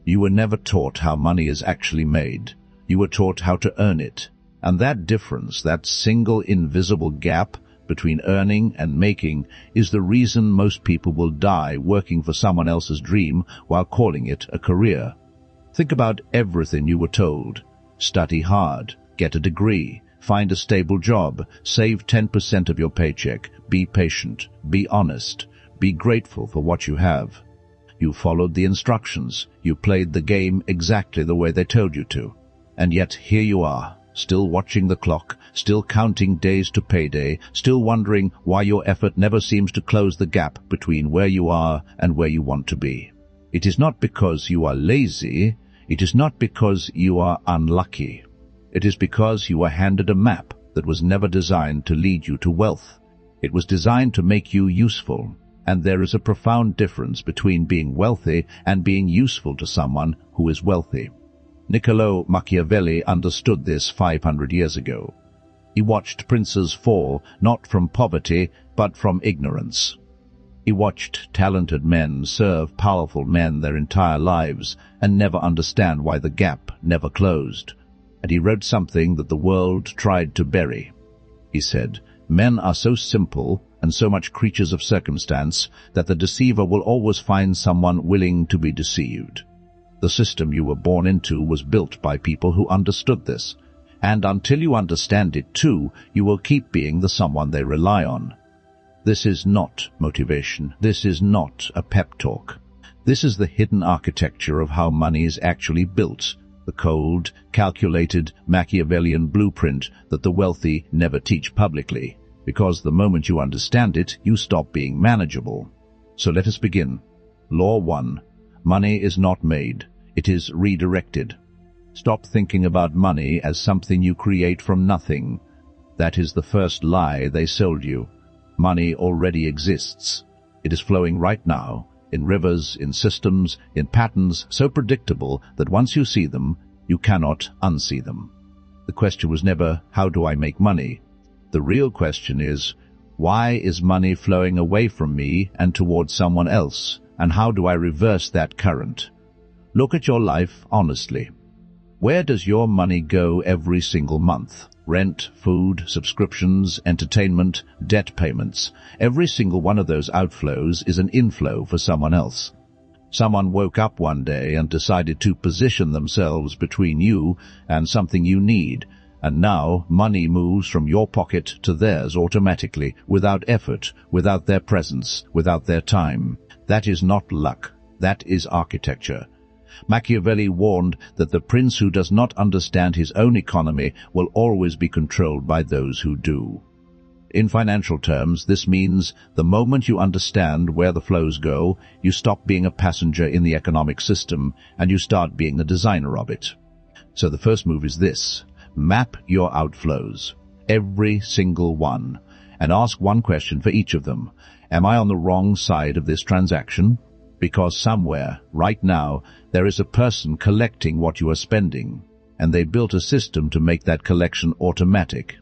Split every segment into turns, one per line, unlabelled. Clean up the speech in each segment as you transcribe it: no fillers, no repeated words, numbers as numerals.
You were never taught how money is actually made. You were taught how to earn it. And that difference, that single invisible gap between earning and making, is the reason most people will die working for someone else's dream while calling it a career. Think about everything you were told. Study hard, get a degree, find a stable job, save 10% of your paycheck, be patient, be honest, be grateful for what you have. You followed the instructions, you played the game exactly the way they told you to. And yet here you are, still watching the clock, still counting days to payday, still wondering why your effort never seems to close the gap between where you are and where you want to be. It is not because you are lazy, it is not because you are unlucky. It is because you were handed a map that was never designed to lead you to wealth. It was designed to make you useful, and there is a profound difference between being wealthy and being useful to someone who is wealthy. Niccolò Machiavelli understood this 500 years ago. He watched princes fall not from poverty but from ignorance. He watched talented men serve powerful men their entire lives and never understand why the gap never closed. And he wrote something that the world tried to bury. He said, "Men are so simple and so much creatures of circumstance that the deceiver will always find someone willing to be deceived." The system you were born into was built by people who understood this, and until you understand it too, you will keep being the someone they rely on. This is not motivation. This is not a pep talk. This is the hidden architecture of how money is actually built, the cold, calculated, Machiavellian blueprint that the wealthy never teach publicly, because the moment you understand it, you stop being manageable. So let us begin. Law 1. Money is not made. It is redirected. Stop thinking about money as something you create from nothing. That is the first lie they sold you. Money already exists. It is flowing right now, in rivers, in systems, in patterns so predictable that once you see them, you cannot unsee them. The question was never, how do I make money? The real question is, why is money flowing away from me and towards someone else? And how do I reverse that current? Look at your life honestly. Where does your money go every single month? Rent, food, subscriptions, entertainment, debt payments. Every single one of those outflows is an inflow for someone else. Someone woke up one day and decided to position themselves between you and something you need, and now money moves from your pocket to theirs automatically, without effort, without their presence, without their time. That is not luck. That is architecture. Machiavelli warned that the prince who does not understand his own economy will always be controlled by those who do. In financial terms, this means the moment you understand where the flows go, you stop being a passenger in the economic system and you start being the designer of it. So the first move is this. Map your outflows, every single one, and ask one question for each of them. Am I on the wrong side of this transaction? Because somewhere, right now, there is a person collecting what you are spending, and they built a system to make that collection automatic.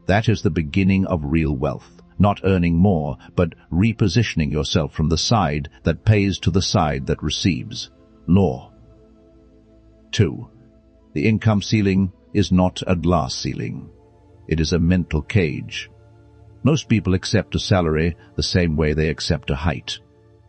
That is the beginning of real wealth, not earning more, but repositioning yourself from the side that pays to the side that receives. Law 2. The income ceiling is not a glass ceiling. It is a mental cage. Most people accept a salary the same way they accept a height.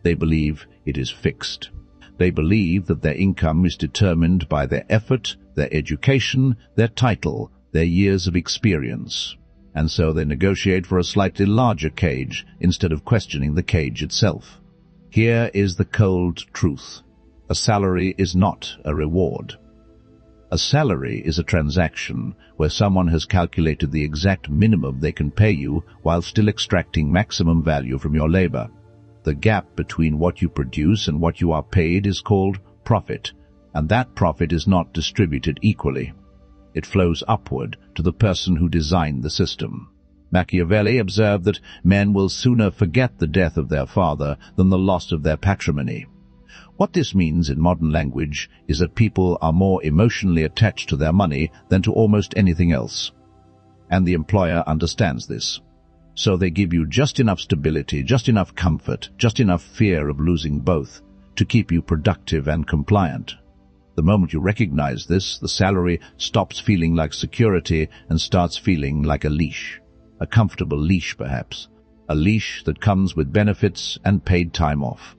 They believe it is fixed. They believe that their income is determined by their effort, their education, their title, their years of experience. And so they negotiate for a slightly larger cage instead of questioning the cage itself. Here is the cold truth. A salary is not a reward. A salary is a transaction where someone has calculated the exact minimum they can pay you while still extracting maximum value from your labor. The gap between what you produce and what you are paid is called profit, and that profit is not distributed equally. It flows upward to the person who designed the system. Machiavelli observed that men will sooner forget the death of their father than the loss of their patrimony. What this means in modern language is that people are more emotionally attached to their money than to almost anything else. And the employer understands this. So they give you just enough stability, just enough comfort, just enough fear of losing both to keep you productive and compliant. The moment you recognize this, the salary stops feeling like security and starts feeling like a leash. A comfortable leash, perhaps. A leash that comes with benefits and paid time off.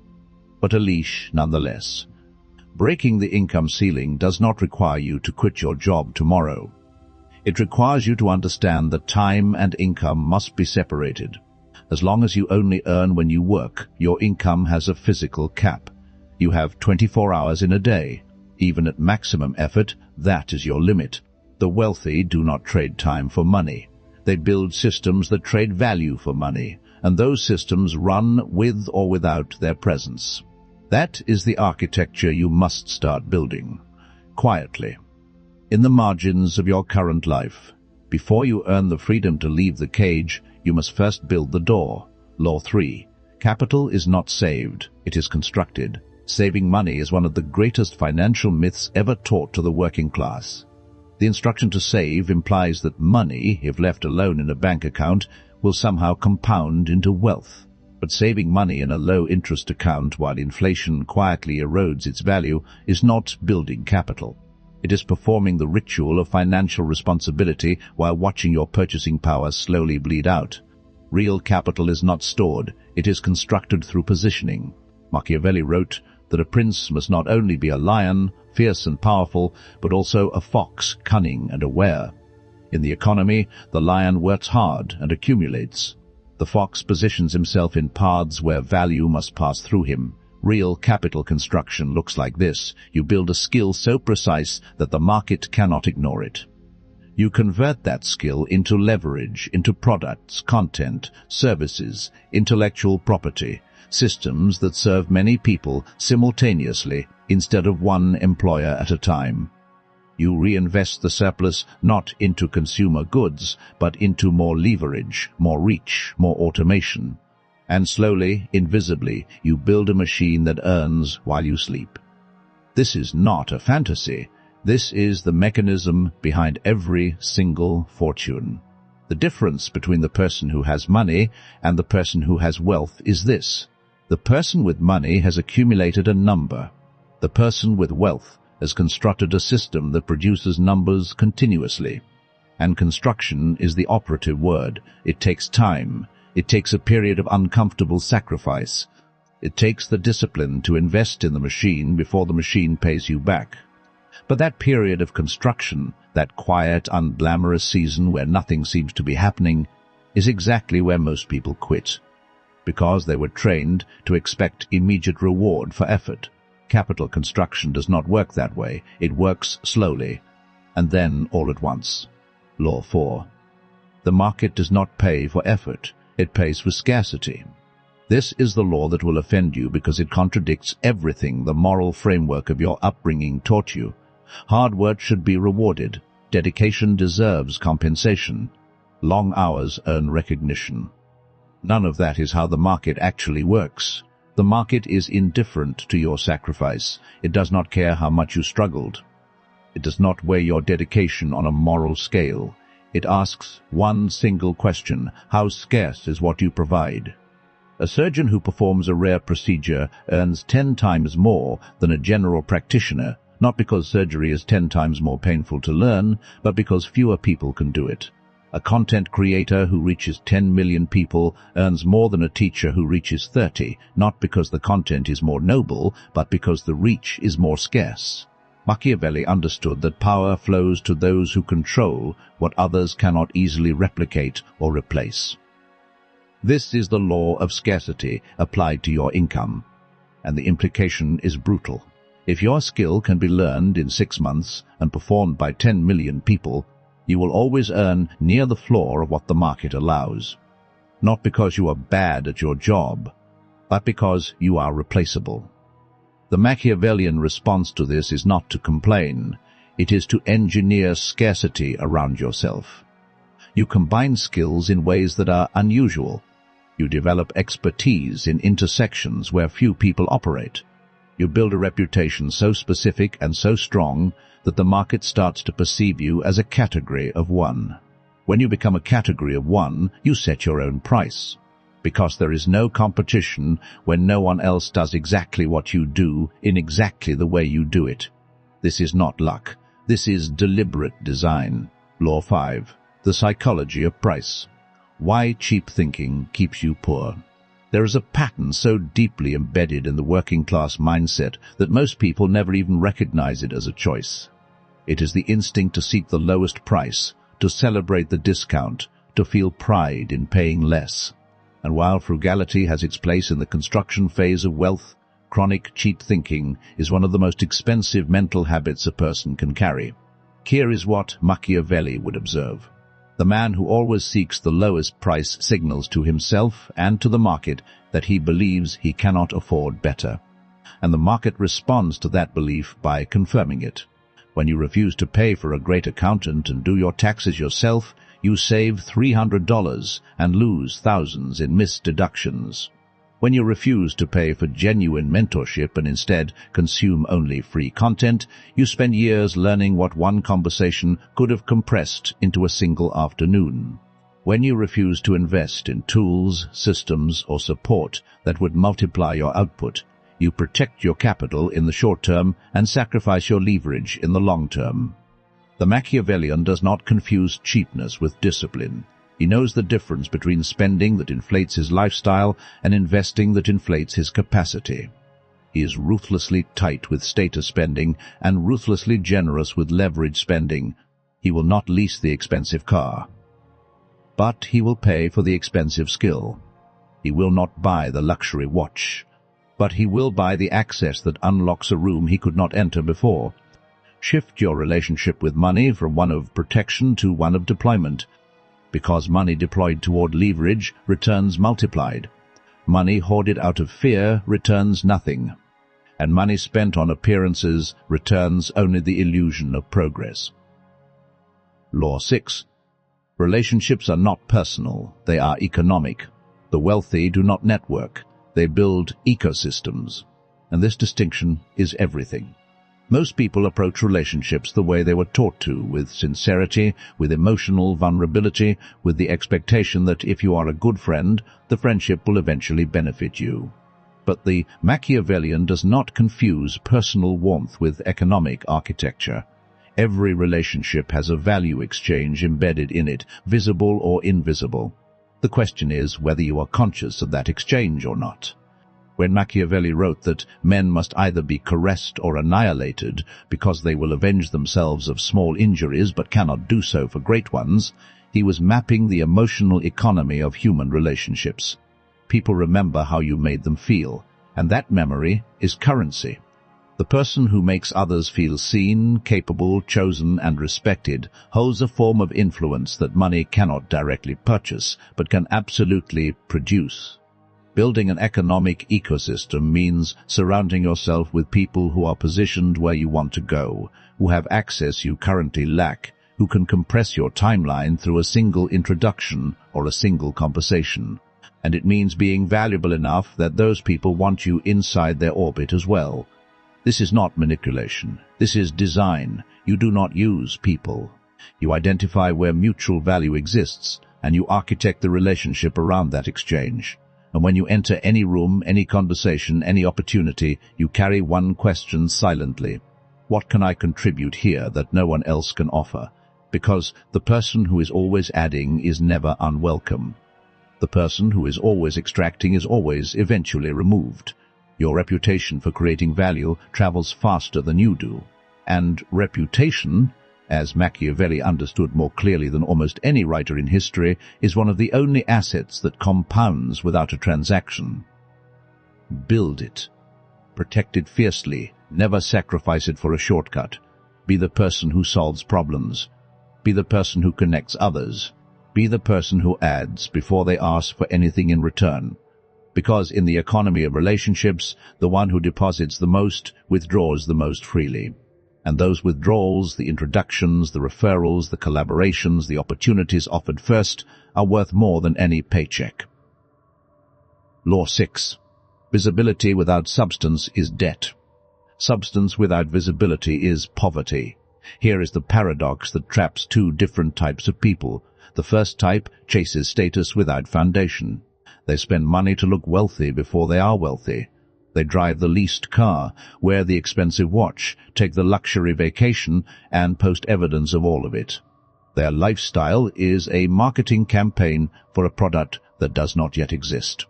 But a leash nonetheless. Breaking the income ceiling does not require you to quit your job tomorrow. It requires you to understand that time and income must be separated. As long as you only earn when you work, your income has a physical cap. You have 24 hours in a day. Even at maximum effort, that is your limit. The wealthy do not trade time for money. They build systems that trade value for money, and those systems run with or without their presence. That is the architecture you must start building, quietly, in the margins of your current life. Before you earn the freedom to leave the cage, you must first build the door. Law 3. Capital is not saved, it is constructed. Saving money is one of the greatest financial myths ever taught to the working class. The instruction to save implies that money, if left alone in a bank account, will somehow compound into wealth. But saving money in a low-interest account while inflation quietly erodes its value is not building capital. It is performing the ritual of financial responsibility while watching your purchasing power slowly bleed out. Real capital is not stored, it is constructed through positioning. Machiavelli wrote that a prince must not only be a lion, fierce and powerful, but also a fox, cunning and aware. In the economy, the lion works hard and accumulates. The fox positions himself in paths where value must pass through him. Real capital construction looks like this. You build a skill so precise that the market cannot ignore it. You convert that skill into leverage, into products, content, services, intellectual property, systems that serve many people simultaneously instead of one employer at a time. You reinvest the surplus not into consumer goods, but into more leverage, more reach, more automation. And slowly, invisibly, you build a machine that earns while you sleep. This is not a fantasy. This is the mechanism behind every single fortune. The difference between the person who has money and the person who has wealth is this. The person with money has accumulated a number. The person with wealth has constructed a system that produces numbers continuously. And construction is the operative word. It takes time. It takes a period of uncomfortable sacrifice. It takes the discipline to invest in the machine before the machine pays you back. But that period of construction, that quiet, unglamorous season where nothing seems to be happening, is exactly where most people quit. Because they were trained to expect immediate reward for effort. Capital construction does not work that way. It works slowly, and then all at once. Law 4. The market does not pay for effort. It pays for scarcity. This is the law that will offend you because it contradicts everything the moral framework of your upbringing taught you. Hard work should be rewarded. Dedication deserves compensation. Long hours earn recognition. None of that is how the market actually works. The market is indifferent to your sacrifice. It does not care how much you struggled. It does not weigh your dedication on a moral scale. It asks one single question: how scarce is what you provide? A surgeon who performs a rare procedure earns 10 times more than a general practitioner, not because surgery is 10 times more painful to learn, but because fewer people can do it. A content creator who reaches 10 million people earns more than a teacher who reaches 30, not because the content is more noble, but because the reach is more scarce. Machiavelli understood that power flows to those who control what others cannot easily replicate or replace. This is the law of scarcity applied to your income, and the implication is brutal. If your skill can be learned in 6 months and performed by 10 million people, you will always earn near the floor of what the market allows. Not because you are bad at your job, but because you are replaceable. The Machiavellian response to this is not to complain. It is to engineer scarcity around yourself. You combine skills in ways that are unusual. You develop expertise in intersections where few people operate. You build a reputation so specific and so strong that the market starts to perceive you as a category of one. When you become a category of one, you set your own price. Because there is no competition when no one else does exactly what you do in exactly the way you do it. This is not luck. This is deliberate design. Law 5. The psychology of price. Why cheap thinking keeps you poor. There is a pattern so deeply embedded in the working-class mindset that most people never even recognize it as a choice. It is the instinct to seek the lowest price, to celebrate the discount, to feel pride in paying less. And while frugality has its place in the construction phase of wealth, chronic cheap thinking is one of the most expensive mental habits a person can carry. Here is what Machiavelli would observe. The man who always seeks the lowest price signals to himself and to the market that he believes he cannot afford better. And the market responds to that belief by confirming it. When you refuse to pay for a great accountant and do your taxes yourself, you save $300 and lose thousands in missed deductions. When you refuse to pay for genuine mentorship and instead consume only free content, you spend years learning what one conversation could have compressed into a single afternoon. When you refuse to invest in tools, systems, or support that would multiply your output, you protect your capital in the short term and sacrifice your leverage in the long term. The Machiavellian does not confuse cheapness with discipline. He knows the difference between spending that inflates his lifestyle and investing that inflates his capacity. He is ruthlessly tight with status spending and ruthlessly generous with leverage spending. He will not lease the expensive car, but he will pay for the expensive skill. He will not buy the luxury watch, but he will buy the access that unlocks a room he could not enter before. Shift your relationship with money from one of protection to one of deployment, because money deployed toward leverage returns multiplied. Money hoarded out of fear returns nothing, and money spent on appearances returns only the illusion of progress. Law 6. Relationships are not personal, they are economic. The wealthy do not network, they build ecosystems, and this distinction is everything. Most people approach relationships the way they were taught to, with sincerity, with emotional vulnerability, with the expectation that if you are a good friend, the friendship will eventually benefit you. But the Machiavellian does not confuse personal warmth with economic architecture. Every relationship has a value exchange embedded in it, visible or invisible. The question is whether you are conscious of that exchange or not. When Machiavelli wrote that men must either be caressed or annihilated because they will avenge themselves of small injuries but cannot do so for great ones, he was mapping the emotional economy of human relationships. People remember how you made them feel, and that memory is currency. The person who makes others feel seen, capable, chosen, and respected holds a form of influence that money cannot directly purchase, but can absolutely produce. Building an economic ecosystem means surrounding yourself with people who are positioned where you want to go, who have access you currently lack, who can compress your timeline through a single introduction or a single conversation. And it means being valuable enough that those people want you inside their orbit as well. This is not manipulation. This is design. You do not use people. You identify where mutual value exists, and you architect the relationship around that exchange. And when you enter any room, any conversation, any opportunity, you carry one question silently. What can I contribute here that no one else can offer? Because the person who is always adding is never unwelcome. The person who is always extracting is always eventually removed. Your reputation for creating value travels faster than you do. And reputation, as Machiavelli understood more clearly than almost any writer in history, is one of the only assets that compounds without a transaction. Build it. Protect it fiercely. Never sacrifice it for a shortcut. Be the person who solves problems. Be the person who connects others. Be the person who adds before they ask for anything in return. Because in the economy of relationships, the one who deposits the most withdraws the most freely. And those withdrawals, the introductions, the referrals, the collaborations, the opportunities offered first, are worth more than any paycheck. Law 6. Visibility without substance is debt. Substance without visibility is poverty. Here is the paradox that traps two different types of people. The first type chases status without foundation. They spend money to look wealthy before they are wealthy. They drive the leased car, wear the expensive watch, take the luxury vacation, and post evidence of all of it. Their lifestyle is a marketing campaign for a product that does not yet exist.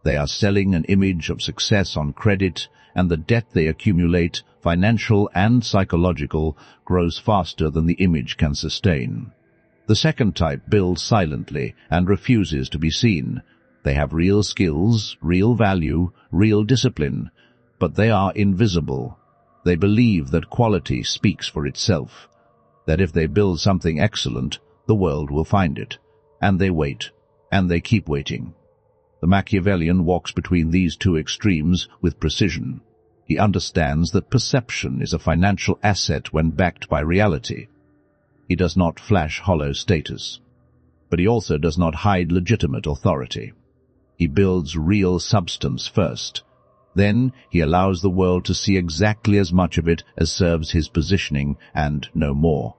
They are selling an image of success on credit, and the debt they accumulate, financial and psychological, grows faster than the image can sustain. The second type builds silently and refuses to be seen. They have real skills, real value, real discipline, but they are invisible. They believe that quality speaks for itself, that if they build something excellent, the world will find it. And they wait, and they keep waiting. The Machiavellian walks between these two extremes with precision. He understands that perception is a financial asset when backed by reality. He does not flash hollow status, but he also does not hide legitimate authority. He builds real substance first. Then he allows the world to see exactly as much of it as serves his positioning and no more.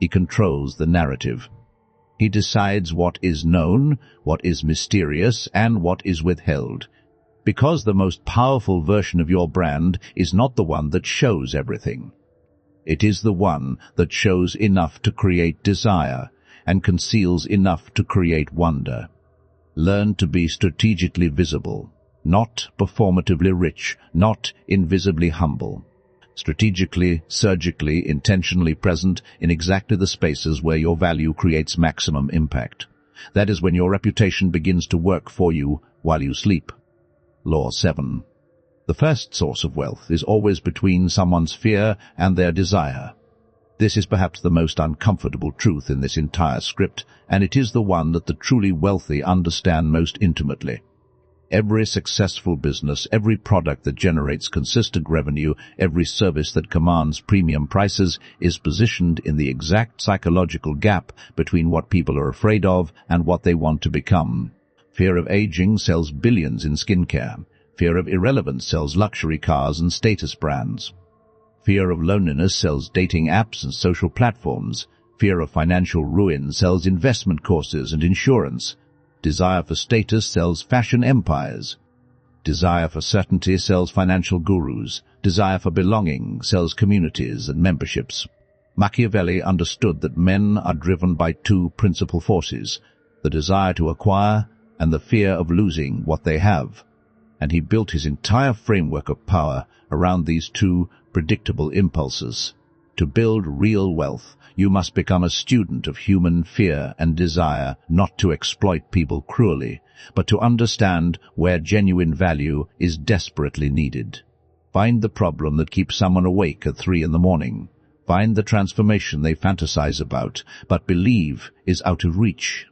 He controls the narrative. He decides what is known, what is mysterious, and what is withheld. Because the most powerful version of your brand is not the one that shows everything. It is the one that shows enough to create desire and conceals enough to create wonder. Learn to be strategically visible, not performatively rich, not invisibly humble. Strategically, surgically, intentionally present in exactly the spaces where your value creates maximum impact. That is when your reputation begins to work for you while you sleep. Law 7. The first source of wealth is always between someone's fear and their desire. This is perhaps the most uncomfortable truth in this entire script, and it is the one that the truly wealthy understand most intimately. Every successful business, every product that generates consistent revenue, every service that commands premium prices is positioned in the exact psychological gap between what people are afraid of and what they want to become. Fear of aging sells billions in skincare. Fear of irrelevance sells luxury cars and status brands. Fear of loneliness sells dating apps and social platforms. Fear of financial ruin sells investment courses and insurance. Desire for status sells fashion empires. Desire for certainty sells financial gurus. Desire for belonging sells communities and memberships. Machiavelli understood that men are driven by two principal forces, the desire to acquire and the fear of losing what they have, and he built his entire framework of power around these two predictable impulses. To build real wealth, you must become a student of human fear and desire, not to exploit people cruelly, but to understand where genuine value is desperately needed. Find the problem that keeps someone awake at 3 a.m. Find the transformation they fantasize about, but believe is out of reach.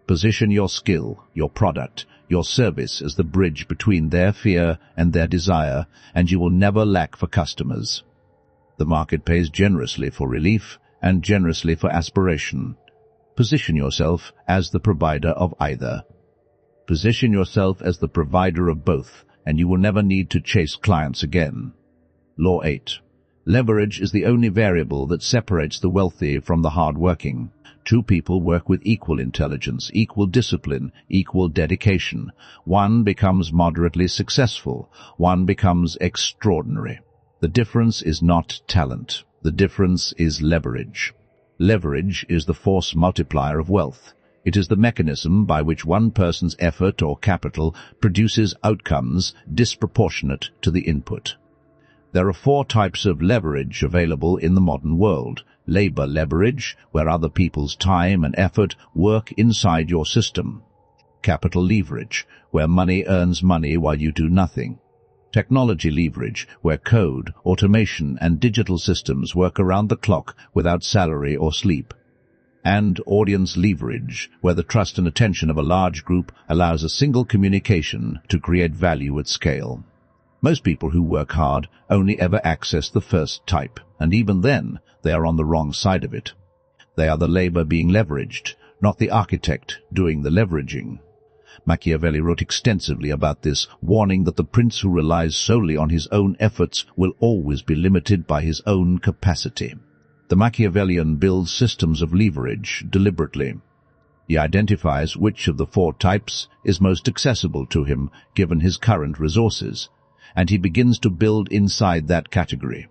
Position your skill, your product, your service as the bridge between their fear and their desire, and you will never lack for customers. The market pays generously for relief and generously for aspiration. Position yourself as the provider of either. Position yourself as the provider of both, and you will never need to chase clients again. Law 8. Leverage is the only variable that separates the wealthy from the hard-working. Two people work with equal intelligence, equal discipline, equal dedication. One becomes moderately successful. One becomes extraordinary. The difference is not talent. The difference is leverage. Leverage is the force multiplier of wealth. It is the mechanism by which one person's effort or capital produces outcomes disproportionate to the input. There are 4 types of leverage available in the modern world. Labor leverage, where other people's time and effort work inside your system. Capital leverage, where money earns money while you do nothing. Technology leverage, where code, automation, and digital systems work around the clock without salary or sleep. And audience leverage, where the trust and attention of a large group allows a single communication to create value at scale. Most people who work hard only ever access the first type, and even then they are on the wrong side of it. They are the labor being leveraged, not the architect doing the leveraging. Machiavelli wrote extensively about this, warning that the prince who relies solely on his own efforts will always be limited by his own capacity. The Machiavellian builds systems of leverage deliberately. He identifies which of the 4 types is most accessible to him given his current resources, and he begins to build inside that category.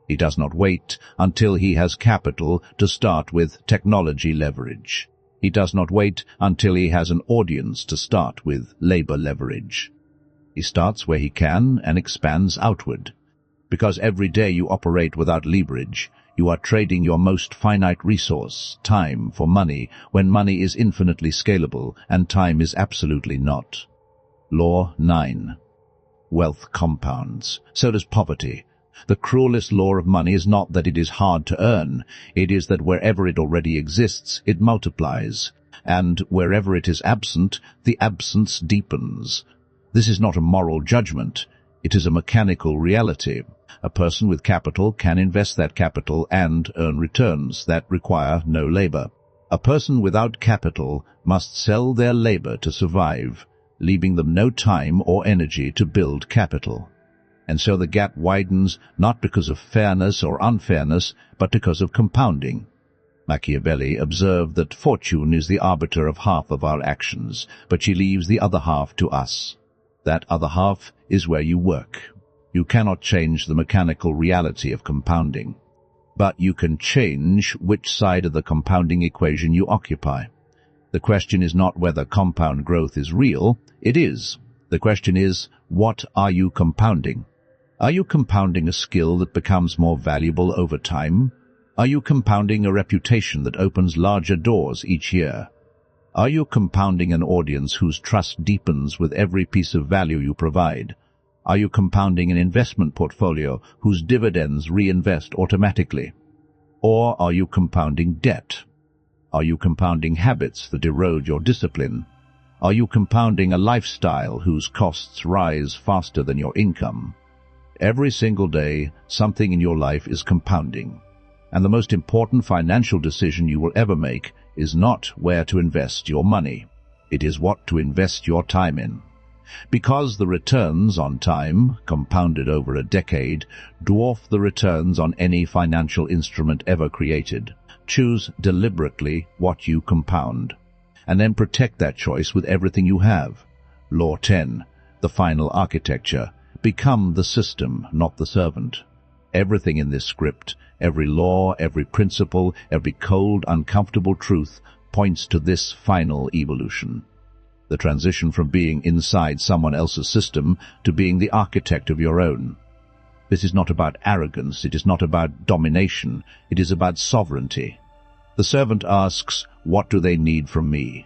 He does not wait until he has capital to start with technology leverage. He does not wait until he has an audience to start with labor leverage. He starts where he can and expands outward. Because every day you operate without leverage, you are trading your most finite resource, time, for money, when money is infinitely scalable and time is absolutely not. Law 9. Wealth compounds. So does poverty. The cruelest law of money is not that it is hard to earn. It is that wherever it already exists, it multiplies. And wherever it is absent, the absence deepens. This is not a moral judgment. It is a mechanical reality. A person with capital can invest that capital and earn returns that require no labor. A person without capital must sell their labor to survive, leaving them no time or energy to build capital. And so the gap widens not because of fairness or unfairness, but because of compounding. Machiavelli observed that fortune is the arbiter of half of our actions, but she leaves the other half to us. That other half is where you work. You cannot change the mechanical reality of compounding, but you can change which side of the compounding equation you occupy. The question is not whether compound growth is real. It is. The question is, what are you compounding? Are you compounding a skill that becomes more valuable over time? Are you compounding a reputation that opens larger doors each year? Are you compounding an audience whose trust deepens with every piece of value you provide? Are you compounding an investment portfolio whose dividends reinvest automatically? Or are you compounding debt? Are you compounding habits that erode your discipline? Are you compounding a lifestyle whose costs rise faster than your income? Every single day, something in your life is compounding. And the most important financial decision you will ever make is not where to invest your money. It is what to invest your time in. Because the returns on time, compounded over a decade, dwarf the returns on any financial instrument ever created, choose deliberately what you compound, and then protect that choice with everything you have. Law 10, the final architecture. Become the system, not the servant. Everything in this script, every law, every principle, every cold, uncomfortable truth points to this final evolution. The transition from being inside someone else's system to being the architect of your own. This is not about arrogance, it is not about domination, it is about sovereignty. The servant asks, what do they need from me?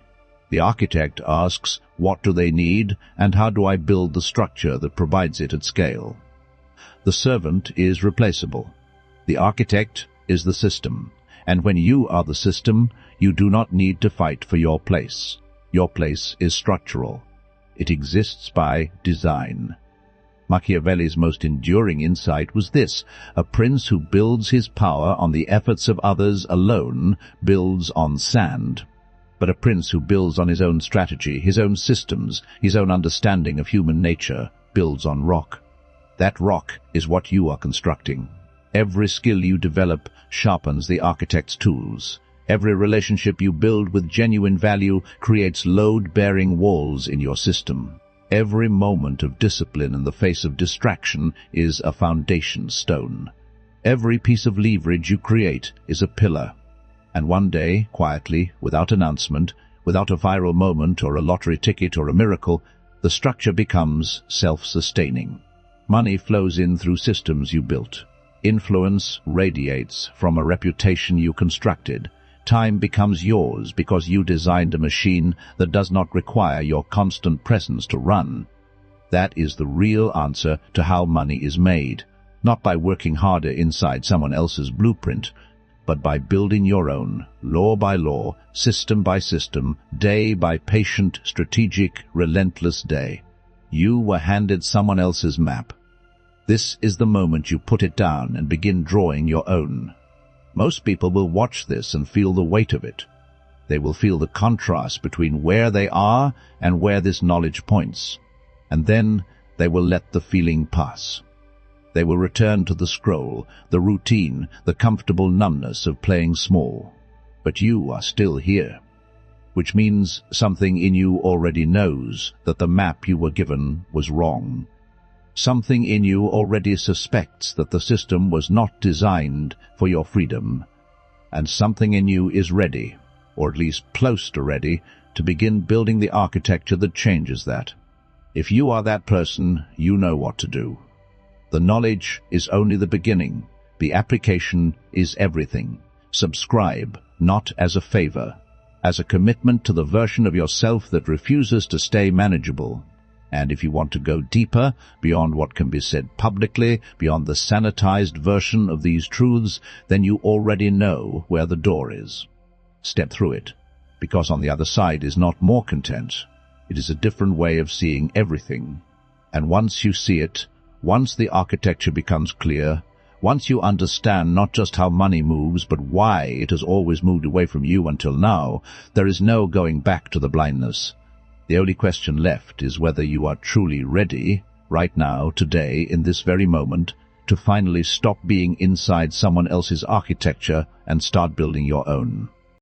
The architect asks, what do they need, and how do I build the structure that provides it at scale? The servant is replaceable. The architect is the system, and when you are the system, you do not need to fight for your place. Your place is structural. It exists by design. Machiavelli's most enduring insight was this: a prince who builds his power on the efforts of others alone builds on sand. But a prince who builds on his own strategy, his own systems, his own understanding of human nature, builds on rock. That rock is what you are constructing. Every skill you develop sharpens the architect's tools. Every relationship you build with genuine value creates load-bearing walls in your system. Every moment of discipline in the face of distraction is a foundation stone. Every piece of leverage you create is a pillar. And one day, quietly, without announcement, without a viral moment or a lottery ticket or a miracle, the structure becomes self-sustaining. Money flows in through systems you built. Influence radiates from a reputation you constructed. Time becomes yours because you designed a machine that does not require your constant presence to run. That is the real answer to how money is made, not by working harder inside someone else's blueprint, but by building your own, law by law, system by system, day by patient, strategic, relentless day. You were handed someone else's map. This is the moment you put it down and begin drawing your own. Most people will watch this and feel the weight of it. They will feel the contrast between where they are and where this knowledge points. And then they will let the feeling pass. They will return to the scroll, the routine, the comfortable numbness of playing small. But you are still here, which means something in you already knows that the map you were given was wrong. Something in you already suspects that the system was not designed for your freedom, and something in you is ready, or at least close to ready, to begin building the architecture that changes that. If you are that person, you know what to do. The knowledge is only the beginning. The application is everything. Subscribe, not as a favor, as a commitment to the version of yourself that refuses to stay manageable. And if you want to go deeper, beyond what can be said publicly, beyond the sanitized version of these truths, then you already know where the door is. Step through it, because on the other side is not more content. It is a different way of seeing everything. And once you see it, once the architecture becomes clear, once you understand not just how money moves, but why it has always moved away from you until now, there is no going back to the blindness. The only question left is whether you are truly ready, right now, today, in this very moment, to finally stop being inside someone else's architecture and start building your own.